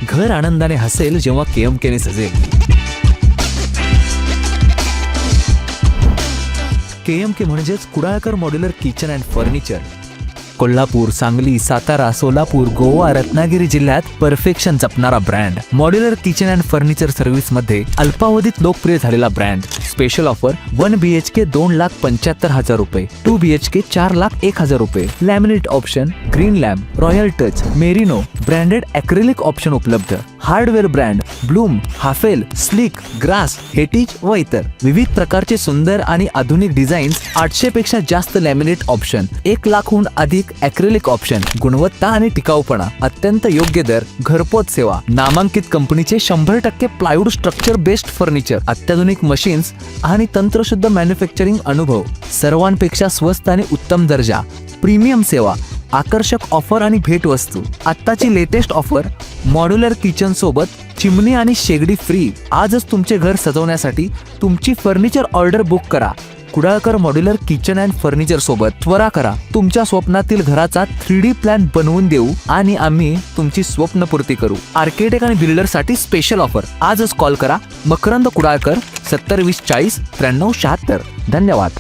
घर आनंदाने हसेल जेव्हा KMKने सजेल. KMK म्हणजेच Kudalkar modular kitchen and furniture. Kolhapur, Sangli, Satara, Solapur, Goa, Ratnagiri जिल्ह्यात परफेक्शन जपणारा brand. Modular kitchen and furniture service मध्ये अल्पावधीत लोकप्रिय झालेला ब्रँड. स्पेशल ऑफर 1 BHK 2,75,000 रुपये, 2 BHK 4,01,000 रुपये. Laminate option, Green Lamp, Royal Touch, Merino, branded acrylic option उपलब्ध. Hardware brand Blum, Hafele, Slick, Grass, Hettich व इतर विविध प्रकारचे सुंदर आणि आधुनिक डिझाईन्स. 800 पेक्षा जास्त लॅमिनेट ऑप्शन, 1 लाखहून अधिक ॲक्रेलिक ऑप्शन. गुणवत्ता आणि टिकाऊपणा, अत्यंत योग्य दर, घरपोच सेवा. नामांकित कंपनीचे 100% प्लायवूड स्ट्रक्चर बेस्ड फर्निचर, अत्याधुनिक मशीन्स आणि तंत्रशुद्ध मॅन्युफॅक्चरिंग अनुभव. सर्वांपेक्षा स्वस्त आणि उत्तम दर्जा, प्रीमियम सेवा, आकर्षक ऑफर आणि भेटवस्तू. आत्ताची लेटेस्ट ऑफर, मॉड्युलर किचन सोबत चिमणी आणि शेगडी फ्री. आजच तुमचे घर सजवण्यासाठी तुमची फर्निचर ऑर्डर बुक करा. Kudalkar modular kitchen and furniture सोबत त्वरा करा. तुमच्या स्वप्नातील घराचा 3D प्लॅन बनवून देऊ आणि आम्ही तुमची स्वप्नपूर्ती करू. आर्किटेक्ट आणि बिल्डर साठी स्पेशल ऑफर. आजच कॉल करा. मकरंद कुडाळकर 70 20 40 93 76. धन्यवाद.